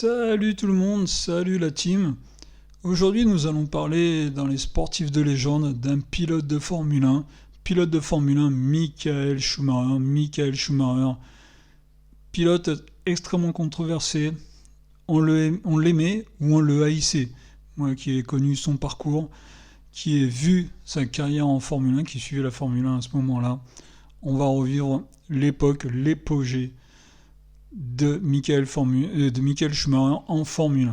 Salut tout le monde, salut la team. Aujourd'hui nous allons parler dans les sportifs de légende d'un pilote de Formule 1, Michael Schumacher. Michael Schumacher, pilote extrêmement controversé, on l'aimait ou on le haïssait. Moi qui ai connu son parcours, qui ai vu sa carrière en Formule 1, qui suivait la Formule 1 à ce moment-là, on va revivre l'époque, l'épogée de Michael Schumacher en Formule 1.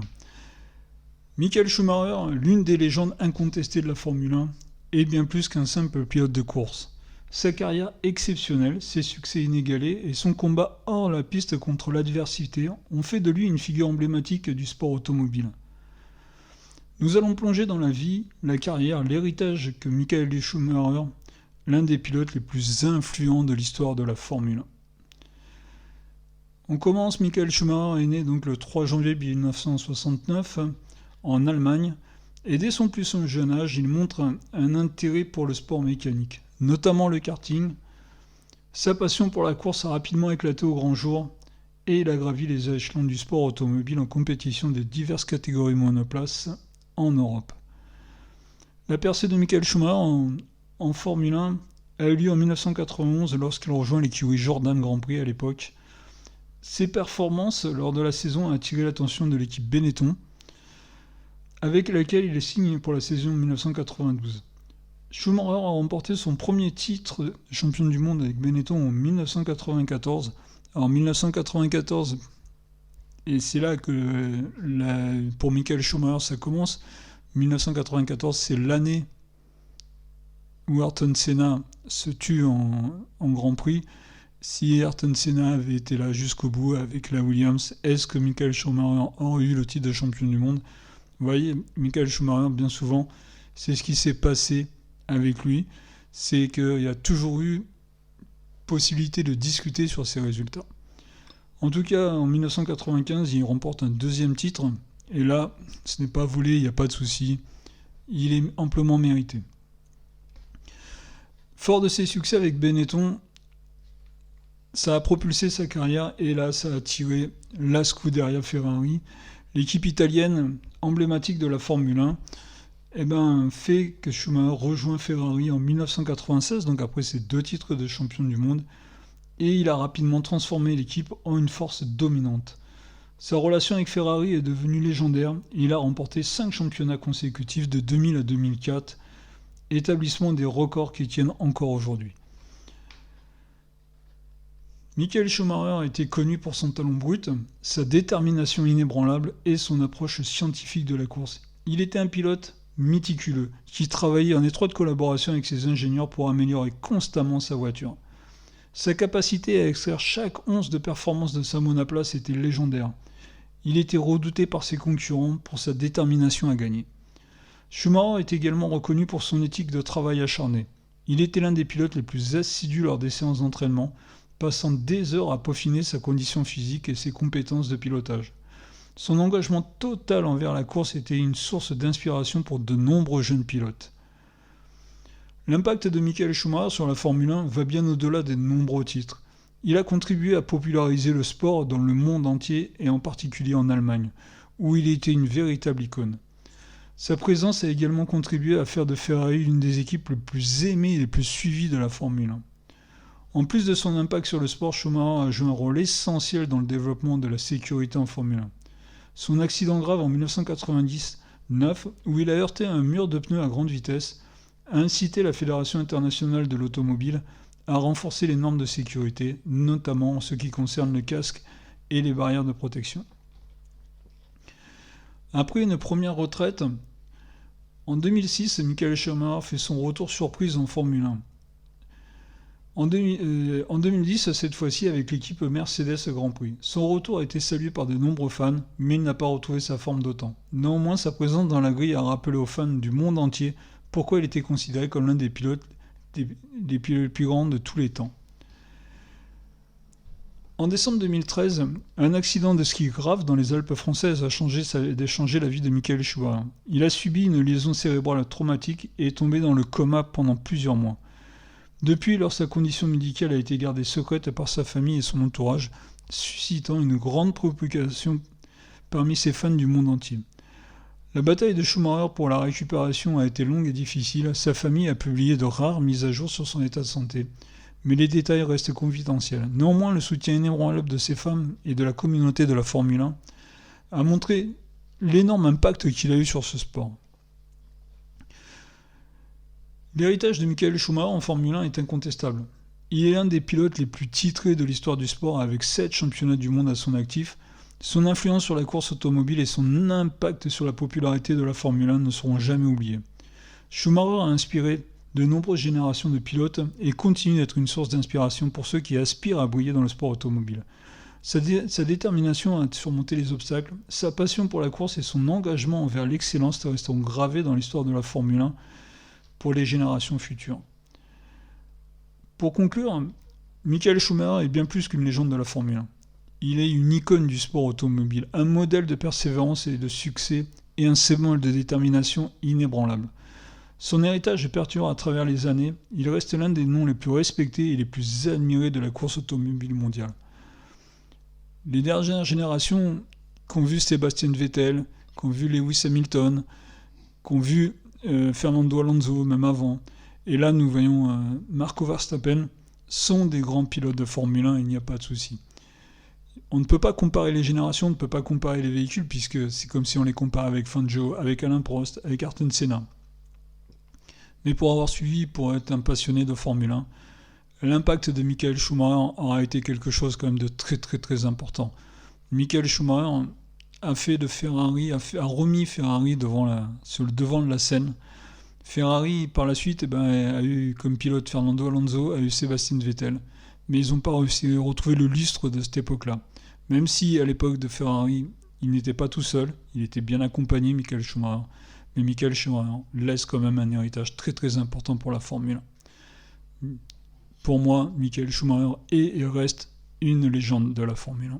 Michael Schumacher, l'une des légendes incontestées de la Formule 1, est bien plus qu'un simple pilote de course. Sa carrière exceptionnelle, ses succès inégalés et son combat hors la piste contre l'adversité ont fait de lui une figure emblématique du sport automobile. Nous allons plonger dans la vie, la carrière, l'héritage que Michael Schumacher, l'un des pilotes les plus influents de l'histoire de la Formule 1. On commence, Michael Schumacher est né donc le 3 janvier 1969 en Allemagne et dès son plus jeune âge, il montre un intérêt pour le sport mécanique, notamment le karting. Sa passion pour la course a rapidement éclaté au grand jour et il a gravi les échelons du sport automobile en compétition des diverses catégories monoplaces en Europe. La percée de Michael Schumacher en Formule 1 a eu lieu en 1991 lorsqu'il rejoint l'écurie Jordan Grand Prix à l'époque. Ses performances lors de la saison ont attiré l'attention de l'équipe Benetton, avec laquelle il signe pour la saison 1992. Schumacher a remporté son premier titre de champion du monde avec Benetton en 1994. Alors 1994, et c'est là que pour Michael Schumacher ça commence. 1994, c'est l'année où Ayrton Senna se tue en Grand Prix. Si Ayrton Senna avait été là jusqu'au bout avec la Williams, est-ce que Michael Schumacher aurait eu le titre de champion du monde ? Vous voyez, Michael Schumacher, bien souvent, c'est ce qui s'est passé avec lui. C'est qu'il y a toujours eu possibilité de discuter sur ses résultats. En tout cas, en 1995, il remporte un deuxième titre. Et là, ce n'est pas volé, il n'y a pas de souci. Il est amplement mérité. Fort de ses succès avec Benetton, ça a propulsé sa carrière et là, ça a tiré la Scuderia Ferrari. L'équipe italienne emblématique de la Formule 1 fait que Schumacher rejoint Ferrari en 1996, donc après ses 2 titres de champion du monde, et il a rapidement transformé l'équipe en une force dominante. Sa relation avec Ferrari est devenue légendaire, et il a remporté 5 championnats consécutifs de 2000 à 2004, établissement des records qui tiennent encore aujourd'hui. Michael Schumacher était connu pour son talent brut, sa détermination inébranlable et son approche scientifique de la course. Il était un pilote méticuleux qui travaillait en étroite collaboration avec ses ingénieurs pour améliorer constamment sa voiture. Sa capacité à extraire chaque once de performance de sa monoplace était légendaire. Il était redouté par ses concurrents pour sa détermination à gagner. Schumacher est également reconnu pour son éthique de travail acharné. Il était l'un des pilotes les plus assidus lors des séances d'entraînement, passant des heures à peaufiner sa condition physique et ses compétences de pilotage. Son engagement total envers la course était une source d'inspiration pour de nombreux jeunes pilotes. L'impact de Michael Schumacher sur la Formule 1 va bien au-delà des nombreux titres. Il a contribué à populariser le sport dans le monde entier et en particulier en Allemagne, où il était une véritable icône. Sa présence a également contribué à faire de Ferrari l'une des équipes les plus aimées et les plus suivies de la Formule 1. En plus de son impact sur le sport, Schumacher a joué un rôle essentiel dans le développement de la sécurité en Formule 1. Son accident grave en 1999, où il a heurté un mur de pneus à grande vitesse, a incité la Fédération internationale de l'automobile à renforcer les normes de sécurité, notamment en ce qui concerne le casque et les barrières de protection. Après une première retraite, en 2006, Michael Schumacher fait son retour surprise en Formule 1. En 2010, cette fois-ci avec l'équipe Mercedes Grand Prix. Son retour a été salué par de nombreux fans, mais il n'a pas retrouvé sa forme d'autant. Néanmoins, sa présence dans la grille a rappelé aux fans du monde entier pourquoi il était considéré comme l'un des pilotes les plus grands de tous les temps. En décembre 2013, un accident de ski grave dans les Alpes françaises a changé la vie de Michael Schumacher. Il a subi une lésion cérébrale traumatique et est tombé dans le coma pendant plusieurs mois. Depuis lors, sa condition médicale a été gardée secrète par sa famille et son entourage, suscitant une grande préoccupation parmi ses fans du monde entier. La bataille de Schumacher pour la récupération a été longue et difficile. Sa famille a publié de rares mises à jour sur son état de santé, mais les détails restent confidentiels. Néanmoins, le soutien inébranlable de ses fans et de la communauté de la Formule 1 a montré l'énorme impact qu'il a eu sur ce sport. L'héritage de Michael Schumacher en Formule 1 est incontestable. Il est l'un des pilotes les plus titrés de l'histoire du sport avec 7 championnats du monde à son actif. Son influence sur la course automobile et son impact sur la popularité de la Formule 1 ne seront jamais oubliés. Schumacher a inspiré de nombreuses générations de pilotes et continue d'être une source d'inspiration pour ceux qui aspirent à briller dans le sport automobile. Sa détermination à surmonter les obstacles, sa passion pour la course et son engagement envers l'excellence resteront gravés dans l'histoire de la Formule 1 pour les générations futures. Pour conclure, Michael Schumacher est bien plus qu'une légende de la Formule 1. Il est une icône du sport automobile, un modèle de persévérance et de succès et un symbole de détermination inébranlable. Son héritage perdure à travers les années, il reste l'un des noms les plus respectés et les plus admirés de la course automobile mondiale. Les dernières générations qui ont vu Sébastien Vettel, qui ont vu Lewis Hamilton, qui ont vu Fernando Alonso, même avant, et là nous voyons Marco Verstappen, sont des grands pilotes de Formule 1, il n'y a pas de souci. On ne peut pas comparer les générations, on ne peut pas comparer les véhicules, puisque c'est comme si on les comparait avec Fangio, avec Alain Prost, avec Ayrton Senna. Mais pour avoir suivi, pour être un passionné de Formule 1, l'impact de Michael Schumacher aura été quelque chose quand même de très très très important. Michael Schumacher a remis Ferrari sur le devant de la scène. Ferrari, par la suite, a eu comme pilote Fernando Alonso, a eu Sébastien Vettel, mais ils n'ont pas réussi à retrouver le lustre de cette époque-là. Même si, à l'époque de Ferrari, il n'était pas tout seul, il était bien accompagné, Michael Schumacher, mais Michael Schumacher laisse quand même un héritage très très important pour la Formule 1. Pour moi, Michael Schumacher est et reste une légende de la Formule 1.